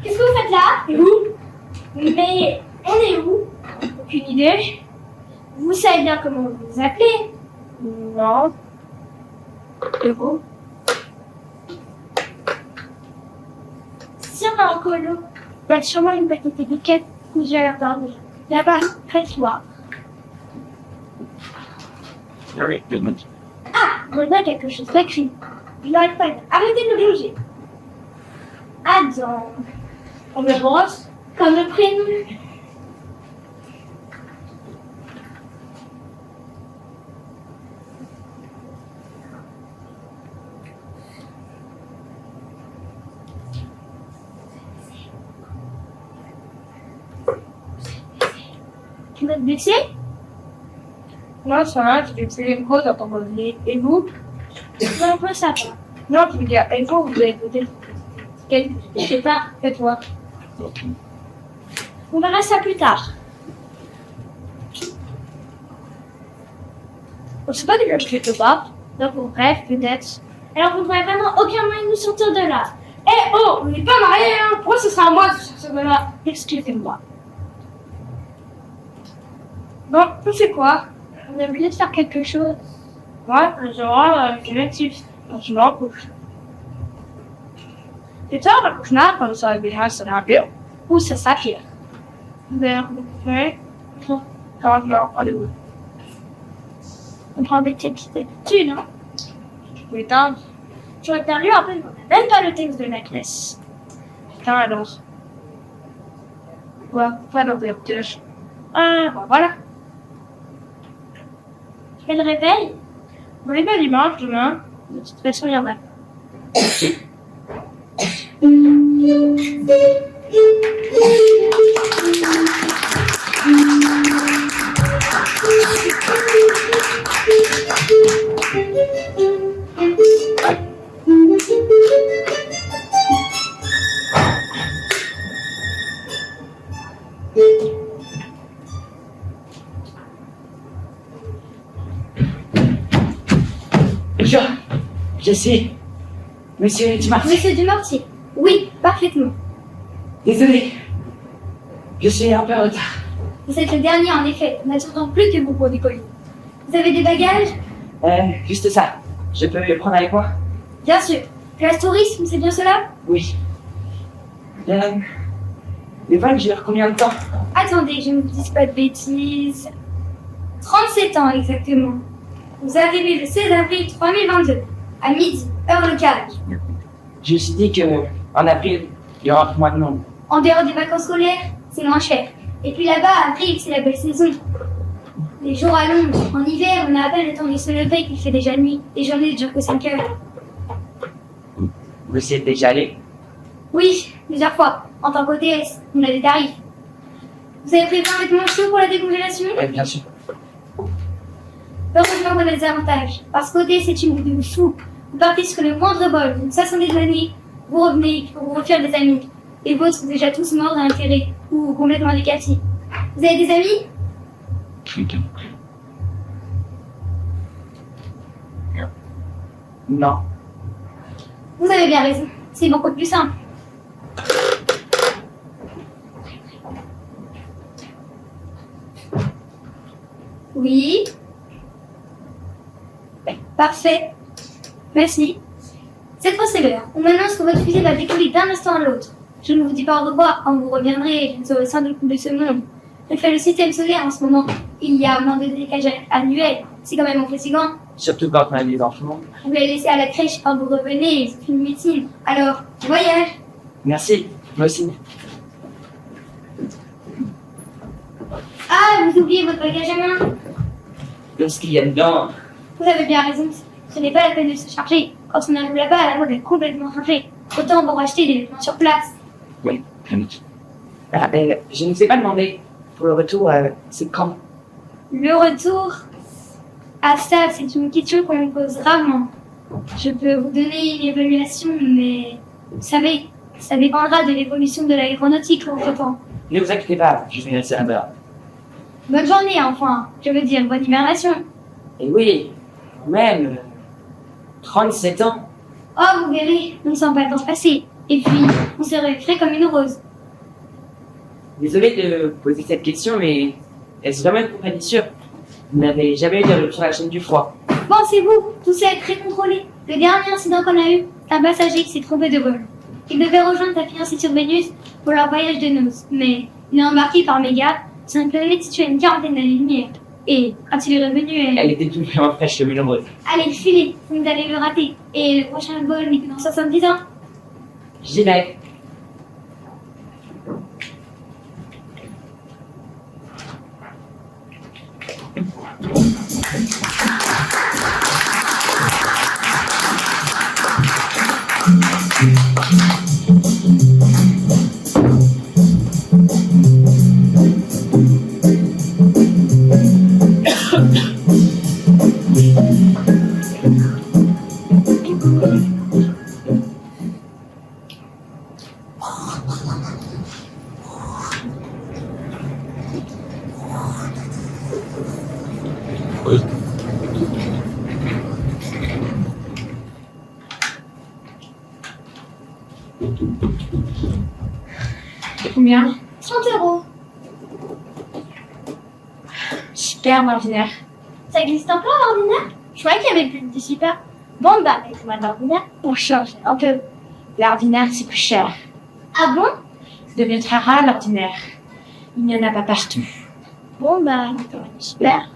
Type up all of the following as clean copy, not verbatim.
Qu'est-ce que vous faites là? Et où? Mais on est où? Aucune idée. Vous savez bien comment vous vous appelez? Non. Et vous? Si on a un colo, il y a sûrement une petite étiquette que j'ai attendue. Là-bas, très soir. Very good. Ah, on a quelque chose d'écrit. L'iPad, arrêtez de bouger. Adam. Comme le brosse, comme le prénom. Tu vas te blesser? Non, ça va, j'ai fait une pause à ton bonnet. Et vous? Non, pas ça. Non, tu veux dire, et vous, vous avez peut-être Je sais pas. Et toi? On verra ça plus tard. On sait pas déjà ce que tu vas. Donc, au bref, peut-être. Alors, vous n'avez vraiment aucun moyen de nous sortir de là. Eh oh, on n'est pas mariés, hein. Pourquoi ce sera à moi de sortir de là? Excusez-moi. Bon, tu sais quoi? On a oublié de faire quelque chose. Ouais, genre, je vais dessus. Je m'en couche. C'est ça, la couche n'a pas ça, mais ça n'a pas. Ou ça s'appelle. Vers le fait. Quand je allez où? On prend des petites études, hein. Putain, J'aurais bien lu un peu, mais on n'a même pas le texte de la classe. putain, alors. Ouais, pas dans les pièges. Bon, voilà. Je fais le réveil. On est bien dimanche demain. De toute façon, il y en a. Je sais. Monsieur Dumarty. Monsieur Dumortier. Oui, parfaitement. Désolé. Je suis un peu en retard. Vous êtes le dernier, en effet. N'attendons plus que vous pour décoller. Vous avez des bagages? Juste ça. Je peux les prendre avec moi? Bien sûr. Classe tourisme, c'est bien cela? Oui. Les vols durent combien de temps? Attendez, je ne vous dise pas de bêtises. 37 ans exactement. Vous arrivez le 16 avril 3022, à midi, heure locale. Je me suis dit que en avril, il y aura moins de monde. En dehors des vacances scolaires, c'est moins cher. Et puis là-bas, avril, c'est la belle saison. Les jours allongent. En hiver, on a à peine le temps de se lever qu'il fait déjà nuit. Les journées ne durent que 5 heures. Vous y êtes déjà allé? Oui, plusieurs fois. En tant qu'hôtesse, on a des tarifs. Vous avez prévu un vêtement chaud pour la décongélation? Oui, bien sûr. Heureusement qu'on a des avantages. Parce qu'hôtesse, c'est une vie de fou. Vous partez sur le moindre bol, une 70 années. Vous revenez pour vous refaire des amis. Les vôtres sont déjà tous morts d'un intérêt ou complètement décassés. Vous avez des amis? Putain. Non. Vous avez bien raison. C'est beaucoup plus simple. Oui. Parfait. Merci. Cette fois, c'est l'heure. On m'annonce que votre fusée va décoller d'un instant à l'autre. Je ne vous dis pas au revoir. Quand vous reviendrez, je ne serai sans doute plus de ce monde. Je fais le système solaire en ce moment. Il y a moins de décalage annuel. C'est quand même mon fatigant. Surtout quand on a des enfants. Vous les laissez à la crèche quand vous revenez. C'est une médecine. Alors, voyage. Merci. Moi aussi. Ah, vous oubliez votre bagage à main. ce qu'il y a dedans. Vous avez bien raison, ce n'est pas la peine de se charger. Quand on arrive là-bas, la mode est complètement changée. Autant pour acheter des vêtements sur place. Oui. Ah, ben, je ne sais pas demander. Pour le retour, c'est quand? Le retour, à ça, c'est une question qu'on me pose rarement. Je peux vous donner une évaluation, mais vous savez, ça dépendra de l'évolution de l'aéronautique entre-temps. Ne vous inquiétez pas, je vais rester là-bas. Bonne journée, enfin. Je veux dire, bonne hibernation. Et oui, même 37 ans. Oh, vous verrez, on ne sent pas le temps passer. Et puis, on serait frais comme une rose. Désolé de poser cette question, mais est-ce vraiment une compagnie sûre? Vous n'avez jamais eu de rupture à la chaîne du froid. Pensez-vous, tout ça est très contrôlé. Le dernier incident qu'on a eu, un passager qui s'est trompé de vol. Il devait rejoindre sa fiancée sur Vénus pour leur voyage de noces, mais il est embarqué par méga sur une planète située à une quarantaine d'années-lumière. Et quand il est revenu, Elle était toute vraiment fraîche comme une rose. allez le filer, vous allez le rater. Et le prochain vol n'est que dans 70 ans. J'y vais. Combien? 30 euros. Super ordinaire. Ça existe encore l'ordinaire? Je croyais qu'il y avait plus de super. Bon bah, avec l'ordinaire, on change un peu. L'ordinaire, c'est plus cher. Ah bon? Ça devient très rare, l'ordinaire. Il n'y en a pas partout. Bon bah, super.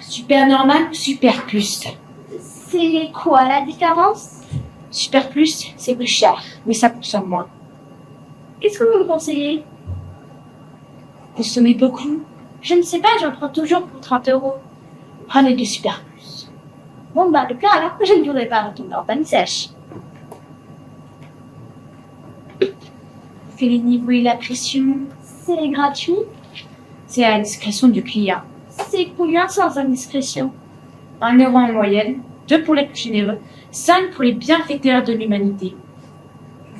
Super normal ou super plus? C'est quoi la différence? Super plus, c'est plus cher, mais ça consomme moins. Qu'est-ce que vous me conseillez? Consommez beaucoup, Je ne sais pas, j'en prends toujours pour 30 euros. prenez du super plus. Bon bah, depuis alors que je ne voudrais pas retourner en panne sèche. Fais les niveaux et la pression. C'est gratuit? C'est à la discrétion du client. C'est combien sans indiscrétion? 1 euro en moyenne, 2 pour les plus généreux, 5 pour les bienfaiteurs de l'humanité.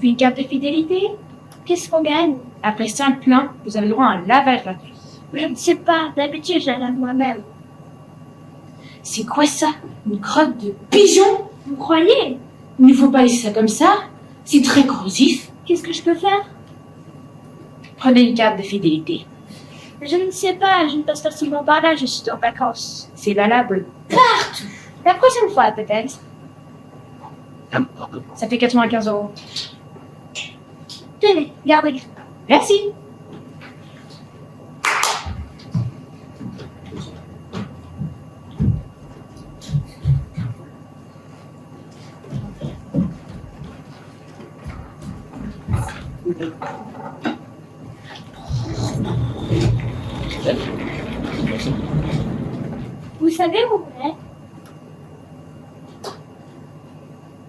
Une carte de fidélité? Qu'est-ce qu'on gagne? Après 5 pleins, vous avez le droit à un lavage gratuit. Je ne sais pas, d'habitude je la lave moi-même. C'est quoi ça? Une crotte de pigeon? Vous croyez? Il ne faut pas laisser ça comme ça. C'est très corrosif. Qu'est-ce que je peux faire? Prenez une carte de fidélité. Je ne sais pas, je ne passe pas souvent par là, je suis en vacances. C'est valable. La prochaine fois peut-être. Ça fait 95 euros. Tenez, gardez. Merci. Vous savez où vous êtes?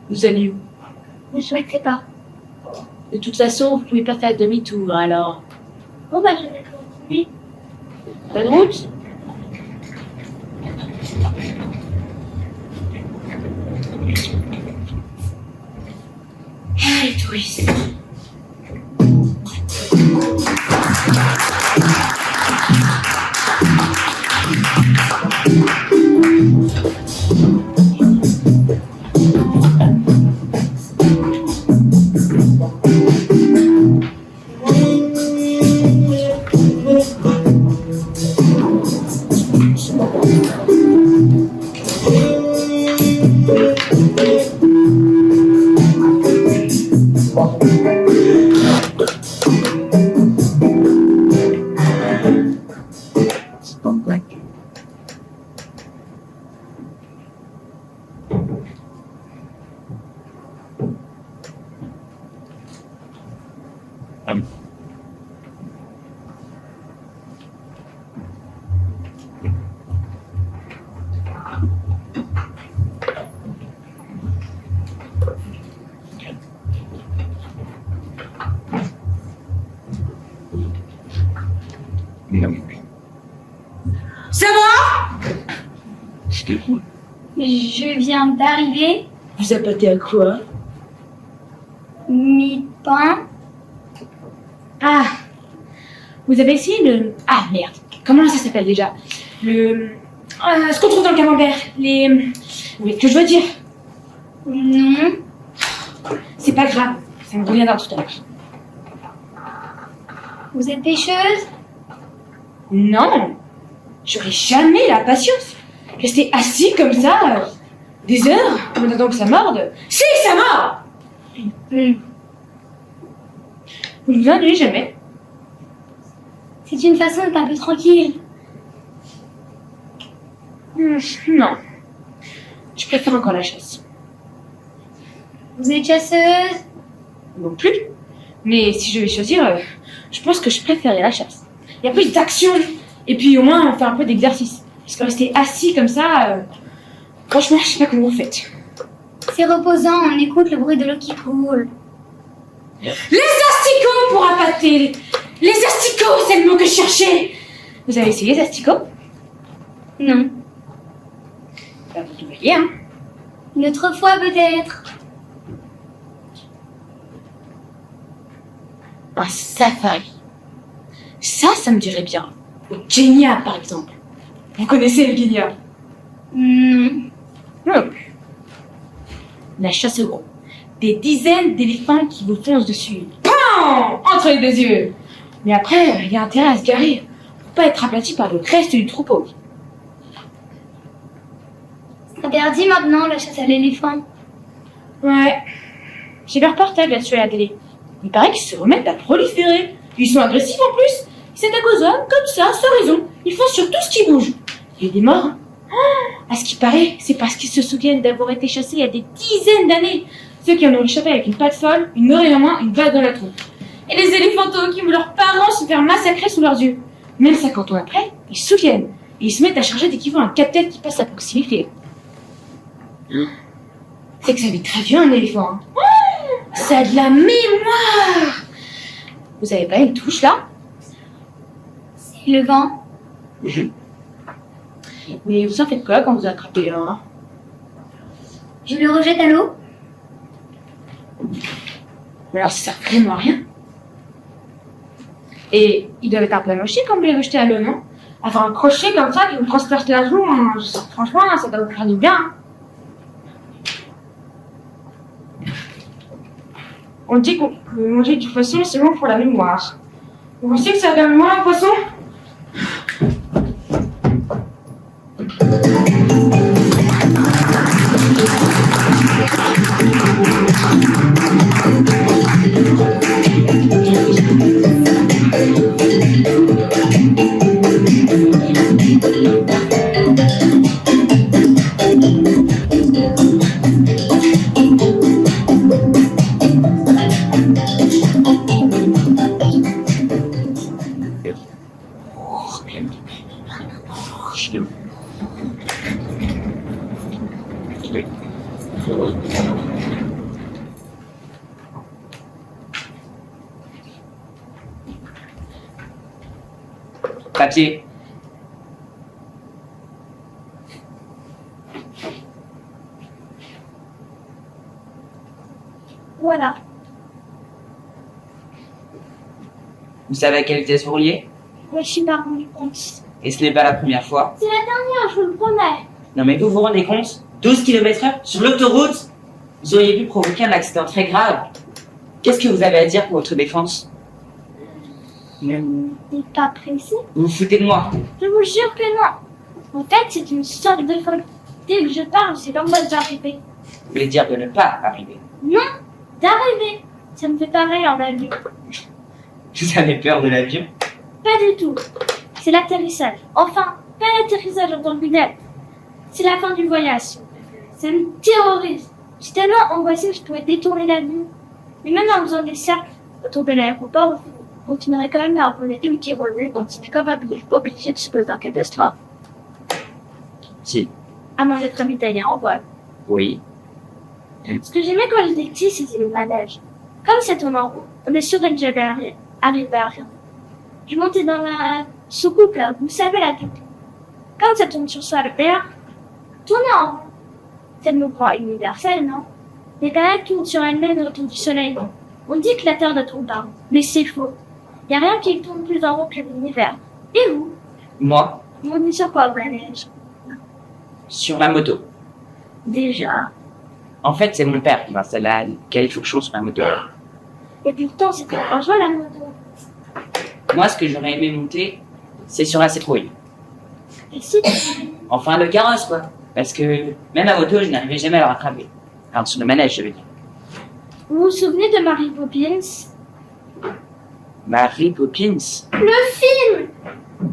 Vous allez où? Je ne souhaiterais pas. De toute façon, vous pouvez pas faire demi-tour, alors. Bon bah je vais continuer. Bonne route. Ah, les touristes. Ça va? Je viens d'arriver. Vous appâtez à quoi? Mi-pain. Ah, vous avez essayé le... Ah, merde. Comment ça s'appelle déjà? Ce qu'on trouve dans le camembert. Vous voyez ce que je veux dire? Non. C'est pas grave. Ça me reviendra tout à l'heure. Vous êtes pêcheuse? Non. J'aurais jamais la patience. Rester assis comme ça, des heures, en attendant que ça morde. Si, ça mord! Vous ne viendrez jamais. C'est une façon d'être un peu tranquille. Non. Je préfère encore la chasse. Vous êtes chasseuse? Non plus. Mais si je vais choisir, je pense que je préférerais la chasse. Il y a plus d'action. Et puis au moins, on fait un peu d'exercice. Parce que rester assis comme ça, franchement, je sais pas comment vous faites. C'est reposant, on écoute le bruit de l'eau qui coule. Les asticots pour appâter. Les asticots, c'est le mot que je cherchais. Vous avez essayé les asticots? Non. Ben, vous devriez, hein. Une autre fois peut-être. Un safari. Ça me dirait bien. Au Kenya, par exemple. Vous connaissez le Kenya? Non. Non plus. La chasse au gros. Des dizaines d'éléphants qui vous foncent dessus. PAM! Entre les deux yeux. Mais après, il y a intérêt à se garer. Pour pas être aplati par le reste du troupeau. C'est interdit maintenant la chasse à l'éléphant. Ouais. J'ai leur portable là-dessus à la télé. Il paraît qu'ils se remettent à proliférer. Ils sont agressifs en plus. Ils s'attaquent aux hommes comme ça, sans raison. Ils font sur tout ce qui bouge. Il y a des morts. À ce qui paraît, c'est parce qu'ils se souviennent d'avoir été chassés il y a des dizaines d'années. Ceux qui en ont échappé avec une patte folle, une oreille en main, une balle dans la trompe. Et les éléphantos qui voient leurs parents se faire massacrer sous leurs yeux. Même 50 ans après, ils se souviennent. Et ils se mettent à charger dès qu'ils voient un quatre-têtes qui passe à proximité. C'est que ça vit très vieux un éléphant. Hein. Ça a de la mémoire. Vous avez pas une touche là? C'est le vent. Mais vous en faites quoi quand vous attrapez un? Je le rejette à l'eau. Mais alors ça sert vraiment à rien. Et ils doivent être un peu mochés quand vous les rejetez à l'eau, non? Avoir un crochet comme ça qui vous transperce la joue, hein, franchement, ça doit vous faire du bien. Hein. On dit qu'on peut manger du poisson, c'est bon pour la mémoire. Vous pensez que ça a de la mémoire, un poisson? Papier. Voilà. Vous savez à quelle vitesse vous rouliez? Je suis pas rendu compte. Et ce n'est pas la première fois. C'est la dernière, je vous le promets. Non mais vous vous rendez compte? 12 km/h sur l'autoroute? Vous auriez pu provoquer un accident très grave. Qu'est-ce que vous avez à dire pour votre défense? T'es pas pressé? Vous vous foutez de moi? Je vous jure que non. En fait, c'est une sorte de folie. Dès que je parle, c'est comme moi d'arriver. Vous voulez dire de ne pas arriver? Non, d'arriver. Ça me fait pareil en avion. Vous avez peur de l'avion? Pas du tout. C'est l'atterrissage. Enfin, pas l'atterrissage en tant que tel. C'est la fin du voyage. Ça me terrorise. J'ai tellement angoissé que je pouvais détourner l'avion. Mais même en faisant des cercles autour de l'aéroport, on continuerait quand même à reconnaître une qui roule, donc c'est capable de pas obligé de se poser en catastrophe. Si. À moins d'être un italien en voile. Oui. Ce que j'aimais quand j'étais petit, c'était le manège. Comme c'est en haut, on est sûr que j'allais arriver à rien. Je montais dans Ce couple-là, vous savez la tête. Quand ça tombe sur soi, le père, tournez en rond. C'est le mouvement universel, non? Les planètes tournent sur elles-mêmes autour du soleil. On dit que la Terre ne tourne pas, mais c'est faux. Y a rien qui tourne plus en rond que l'univers. Et vous? Moi, Vous venez sur quoi, la neige? sur ma moto. Déjà. En fait, c'est mon père qui m'installe à Califourchon sur ma moto. Et pourtant, c'était dangereux, la moto. Moi, ce que j'aurais aimé monter, c'est sur la citrouille. Et si Enfin, le carrosse, quoi. Parce que même à moto, je n'arrivais jamais à le rattraper. Enfin, sur le manège, je veux dire. vous vous souvenez de Mary Poppins? Mary Poppins. Le film!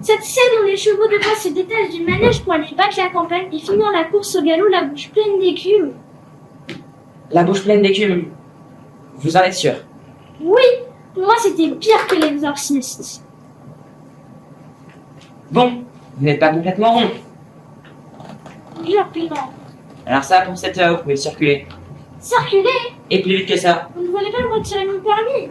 Cette scène où les chevaux de bois se détachent du manège pour aller battre la campagne et finir la course au galop la bouche pleine d'écume. La bouche pleine d'écume. Vous en êtes sûr? Oui, pour moi c'était pire que l'exorciste. Bon, vous n'êtes pas complètement rond. Pire, pire. Alors ça, pour 7 heures, vous pouvez circuler. Circuler! Et plus vite que ça. Vous ne voulez pas me retirer mon permis?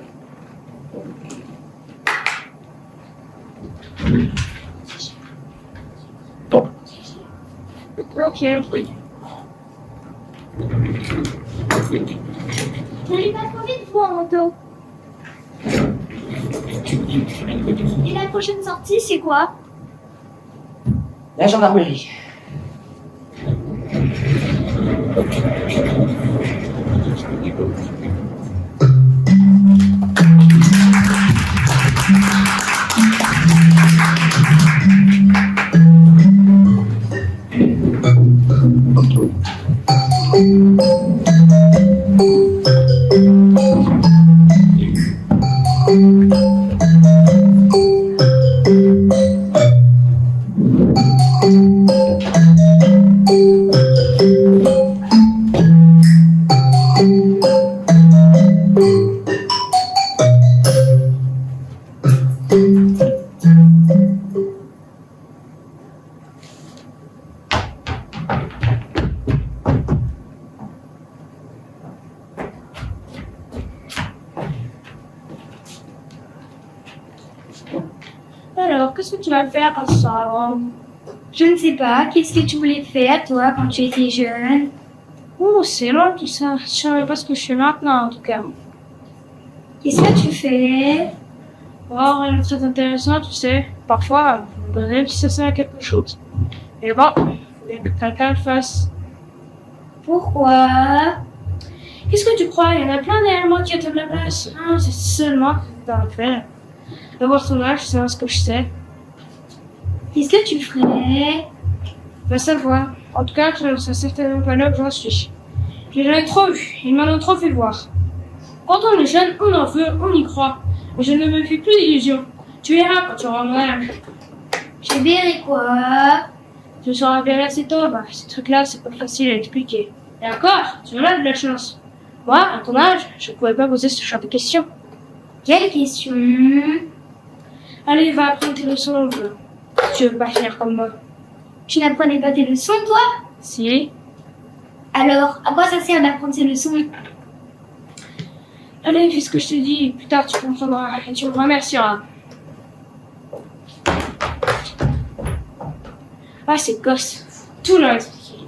Bon. Ok. N'allez pas trop vite, vous, en moto. Et la prochaine sortie, c'est quoi? La gendarmerie. Alors, qu'est-ce que tu vas faire comme ça? Je ne sais pas. Qu'est-ce que tu voulais faire, toi, quand tu étais jeune? Oh, c'est long tout ça. Je savais pas ce que je fais maintenant, en tout cas. Qu'est-ce que tu fais? Oh, rien de très intéressant, tu sais. Parfois, je me demande si ça sert à quelque chose. Et bon, il faut que quelqu'un le fasse. Pourquoi? Qu'est-ce que tu crois? Il y en a plein derrière moi qui attendent la place. Ah, c'est seulement que dans le faire. D'avoir ton âge, c'est ce que je sais. Qu'est-ce que tu ferais? Va savoir. En tout cas, c'est certainement pas là que j'en suis. Je l'ai jamais trop vu. Ils m'en ont trop fait voir. Quand on est jeune, on en veut, on y croit. Mais je ne me fais plus d'illusions. Tu verras quand tu auras mon âge. Je verrai quoi? Tu sauras bien assez tôt. Bah, ces trucs-là, c'est pas facile à expliquer. Et encore, tu en as de la chance. Moi, à ton âge, je pouvais pas poser ce genre de questions. Quelle question? Allez, va apprendre tes leçons au jeu. Tu veux pas finir comme moi. Tu n'apprenais pas tes leçons, toi? Si. Alors, à quoi ça sert d'apprendre ces leçons? Allez, fais ce que je te dis. Plus tard, tu comprendras et tu me remercieras. Ah, c'est gosse. Tout leur expliquer.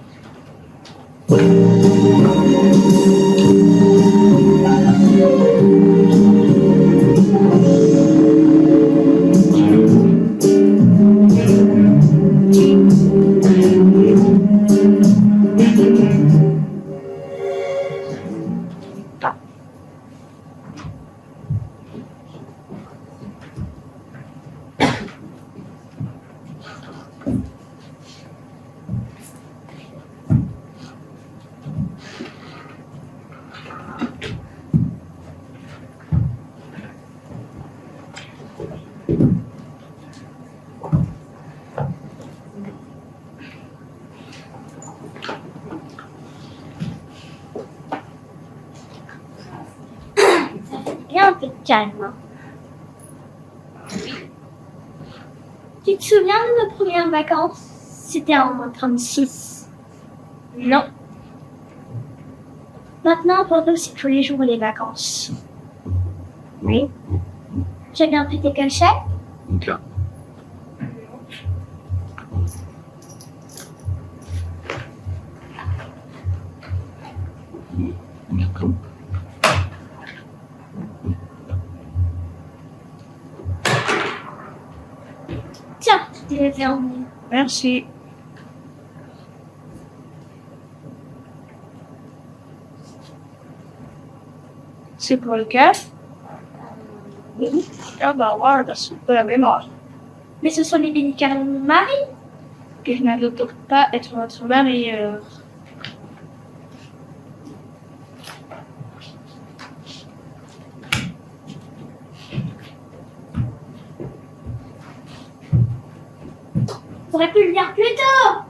Bien un peu de calme. Tu te souviens de nos premières vacances? C'était en moins 36. Non. Maintenant, pour nous, c'est tous les jours les vacances. Oui. J'ai bien pris tes colchettes? Ok. Il est fermé. Merci. C'est pour le cas? Ah bah voilà, c'est un peu la mémoire. Mais ce sont les médicaments de mon mari. Que je n'avais pas être votre mari. J'aurais pu le dire plus tôt.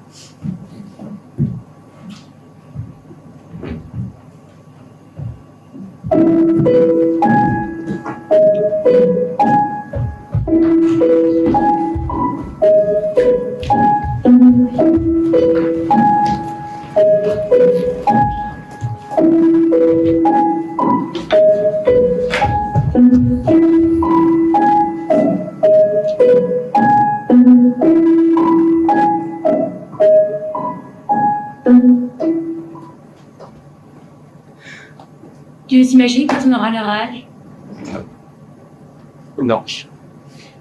Tu t'imagines quand on aura leur âge? Non.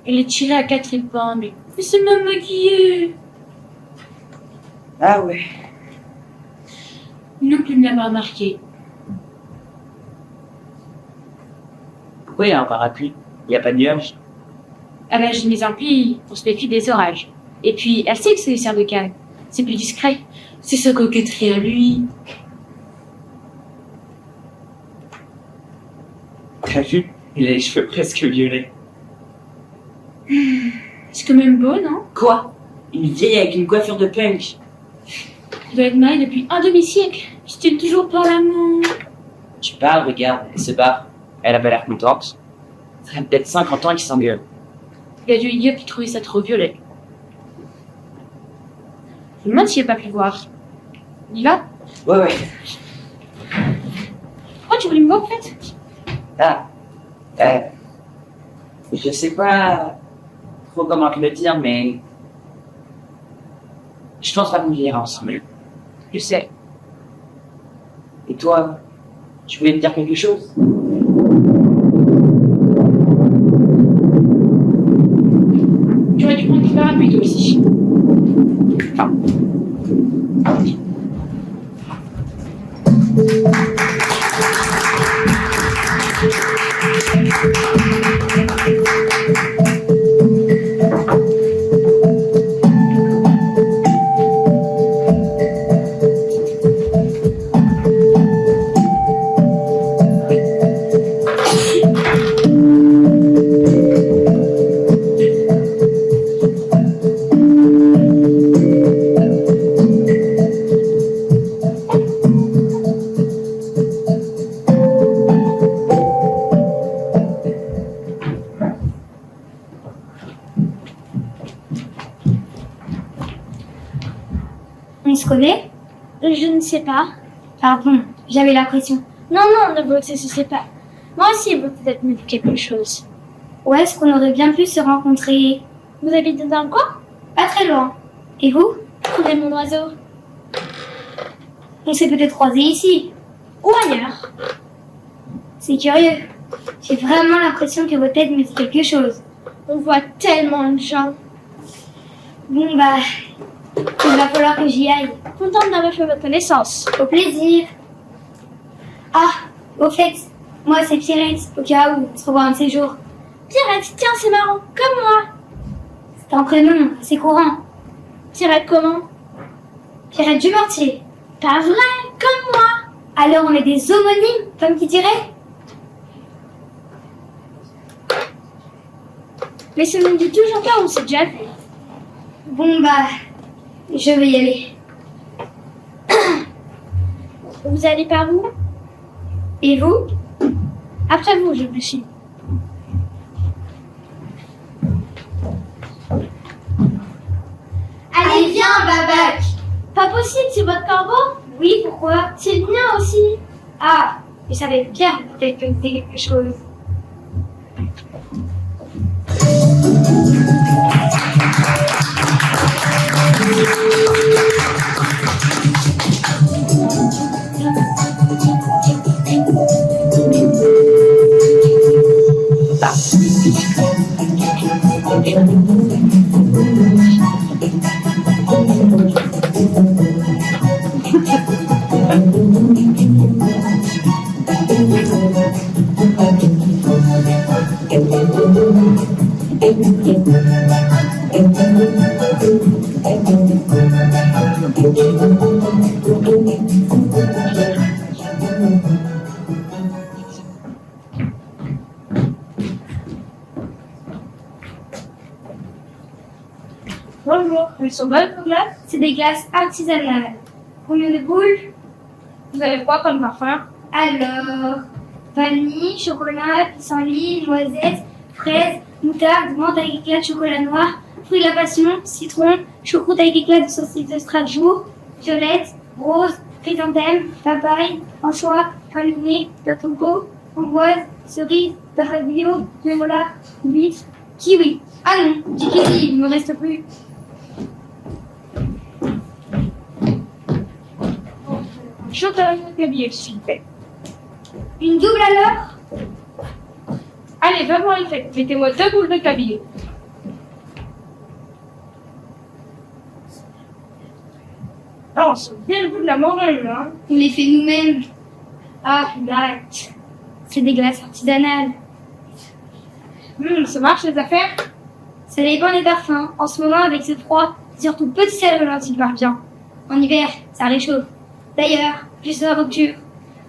Il est tiré à 4 épingles. Mais c'est même maquillé. Ah ouais. Non plus ne l'avoir remarqué. Pourquoi il y a un parapluie? Il n'y a pas de nuages? Ah ben, j'ai mis un pli pour se méfier des orages. Et puis, elle sait que c'est le cerf de Cannes. C'est plus discret. C'est sa coquetterie à lui. T'as vu? Il a les cheveux presque violets. C'est quand même beau, non? Quoi? Une vieille avec une coiffure de punk. Il doit être marié depuis un demi-siècle. Il se tient toujours par l'amour. Tu parles, regarde, elle se barre. Elle avait l'air contente. Ça fait peut-être 50 ans qu'ils s'engueulent. Il y a du idiot qui trouvait ça trop violet. Je me demande s'il n'y a pas pu voir. On y va? Ouais. Pourquoi tu voulais me voir, en fait? Ah. Je sais pas trop comment te le dire, mais je pense pas qu'on ira ensemble. Je sais. Et toi, tu voulais me dire quelque chose? J'aurais dû prendre le parapluie, toi aussi. Ah. On se connaît? Je ne sais pas. Pardon, j'avais l'impression. Non, ne vous excessez pas. Moi aussi, vous peut-être me dire quelque chose. Où est-ce qu'on aurait bien pu se rencontrer? Vous habitez dans le coin? Pas très loin. Et vous? Trouvez mon oiseau. On s'est peut-être croisés ici. Ou ailleurs. C'est curieux. J'ai vraiment l'impression que votre tête me dit quelque chose. On voit tellement de gens. Bon bah, il va falloir que j'y aille. Contente d'avoir fait votre connaissance. Au plaisir. Ah, au fait, moi c'est Pierrette, au cas où on se revoit un de ces jours. Pierrette, tiens, c'est marrant. Comme moi. C'est un prénom, c'est courant. Pierrette comment? Pierrette Dumortier. Pas vrai, comme moi. Alors on est des homonymes, comme qui dirait? Mais ça ne me dit toujours pas, on s'est déjà vu. Bon bah, je vais y aller. Vous allez par où? Et vous? Après vous, je me suis. Allez, viens, Babac. Pas possible, c'est votre corbeau? Oui, pourquoi? C'est le mien aussi. Ah, je savais bien peut-être que c'était quelque chose. Bonjour, elles sont bonnes vos glaces? C'est des glaces artisanales. Combien de boules? Vous avez quoi comme parfum? Alors, vanille, chocolat, pissenlit, noisette, fraise, moutarde, menthe avec éclat de chocolat noir, fruit de la passion, citron, choucroute avec éclat de saucisse de Strasbourg, violette, rose, chrysanthème, papaye, anchois, praliné, toco, framboise, cerise, barbio, granola, huître, kiwi. Ah non, du kiwi, il ne me reste plus. Chocolat cabier, s'il vous plaît. Une double alors? Allez, vraiment le fait. Mettez-moi 2 boules de cabier. Oh, c'est bien le goût de la morale, hein. On les fait nous-mêmes. Ah, là, c'est des glaces artisanales. Ça marche les affaires? Ça dépend des parfums. En ce moment, avec ce froid, c'est surtout petit sel ralenti qui part bien. En hiver, ça réchauffe. D'ailleurs, juste la rupture.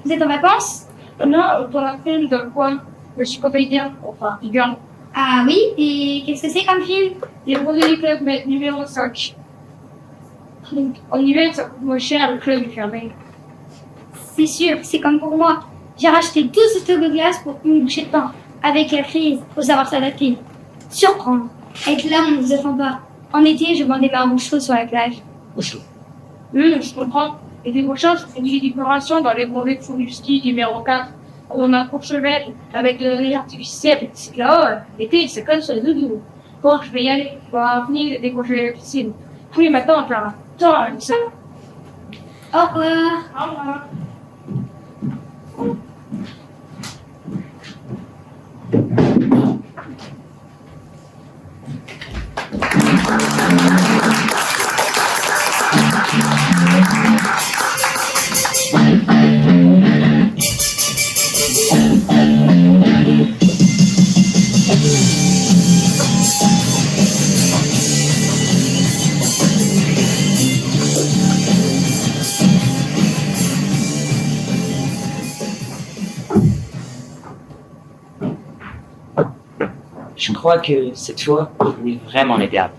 Vous êtes en vacances? Non, pour la film dans le coin. Je suis comédien, enfin, figure. Ah oui? Et qu'est-ce que c'est comme film? Les produits du club, mais numéro 5. En hiver, ça coûte moins cher, le club est fermé. C'est sûr, c'est comme pour moi. J'ai racheté 12 stocks de glace pour une bouchée de pain. Avec la crise, faut savoir s'adapter. Surprendre. Être là, on ne vous attend pas. En été, je vends des marrons chauds sur la plage. Je comprends. Et des prochains, je fais une décoration dans les brevets de fond du ski numéro 4. On a un Courchevel avec de l'énergie artificielle. C'est là, l'été, c'est comme sur les doudous. Bon, je vais y aller. On va venir décongeler la piscine. Puis maintenant, on va attends, ça. Au revoir. Au revoir. Je crois que cette fois, on est vraiment les diables.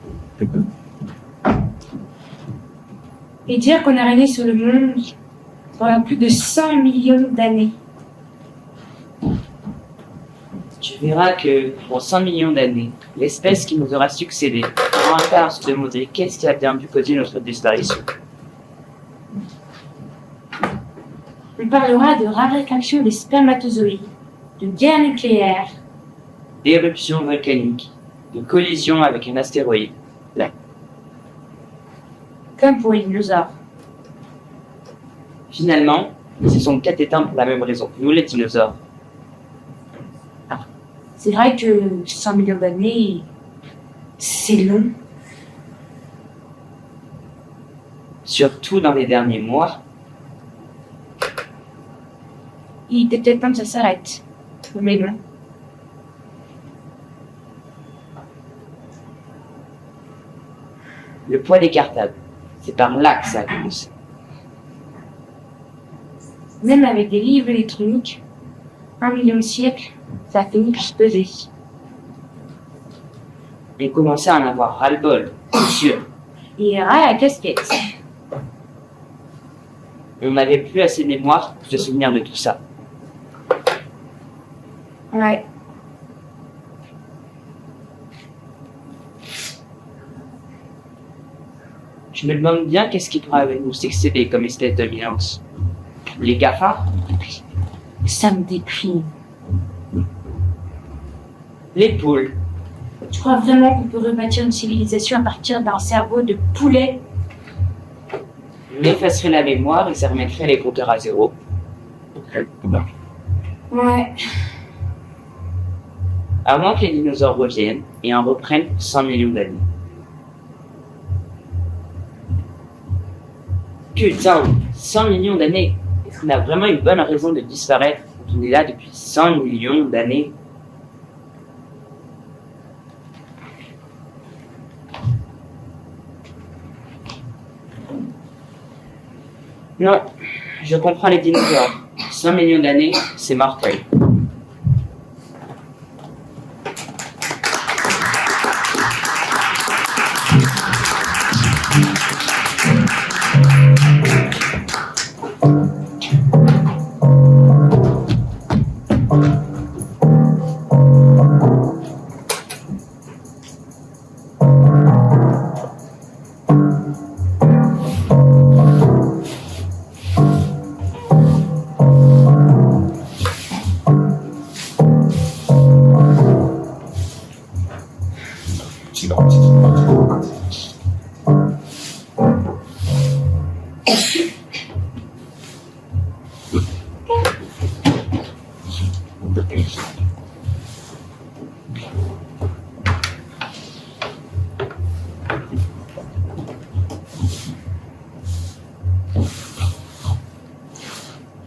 Et dire qu'on est arrivé sur le monde pendant plus de 100 millions d'années. Tu verras que pour 100 millions d'années, l'espèce qui nous aura succédé aura encore à se demander qu'est-ce qui a bien pu causer notre disparition. On parlera de raréfaction des spermatozoïdes, de guerre nucléaire, D'éruption volcanique, de collision avec un astéroïde. comme pour les dinosaures. Finalement, ils se sont quatre éteints pour la même raison que nous, les dinosaures. C'est vrai que 100 millions d'années, c'est long. Surtout dans les derniers mois. Il était peut-être temps que ça s'arrête. Mais bon. Le poids des cartables, c'est par là que ça a commencé. Même avec des livres électroniques, 1 million de siècles, ça a fini par se peser. On commençait à en avoir ras-le-bol, c'est sûr. Et ras à la casquette. On n'avait plus assez de mémoire pour se souvenir de tout ça. Ouais. Je me demande bien qu'est-ce qui pourrait nous succéder comme espèce de violence. Les GAFA? Ça me déprime. Les poules? Tu crois vraiment qu'on peut rebâtir une civilisation à partir d'un cerveau de poulet? On effacerait la mémoire et ça remettrait les compteurs à zéro. Ouais. À moins que les dinosaures reviennent et en reprennent 100 millions d'années. Putain, 100 millions d'années. Est-ce qu'on a vraiment une bonne raison de disparaître quand on est là depuis 100 millions d'années? Non, je comprends les dinosaures. 100 millions d'années, c'est mortel.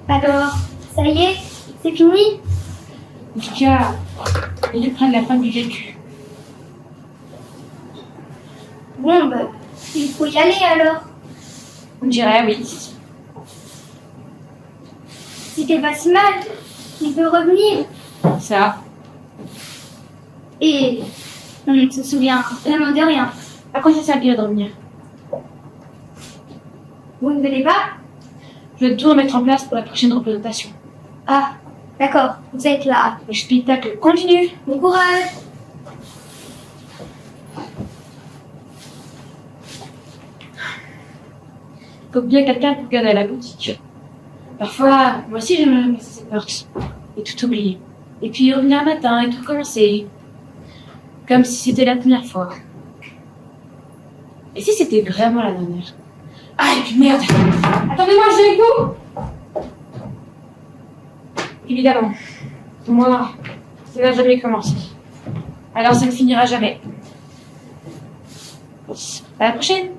Alors, ça y est, c'est fini? En tout cas, ils prennent la fin du vécu. Bon, bah, il faut y aller alors. On dirait oui. C'était pas si mal. Il peut revenir. Ça, Et on ne se souvient vraiment de rien. à quoi ça servirait de revenir? Vous ne venez pas? Je vais tout remettre en place pour la prochaine représentation. Ah, d'accord, vous êtes là. Le spectacle continue. Bon courage. Faut bien quelqu'un pour garder la boutique. Parfois, moi aussi j'aimerais passer cette porte et tout oublier. Et puis revenir un matin et tout recommencer. Comme si c'était la première fois. Et si c'était vraiment la dernière? Ah, et puis merde! Attendez-moi, je viens avec vous! Évidemment. Pour moi, ça n'a jamais commencé. Alors ça ne finira jamais. À la prochaine!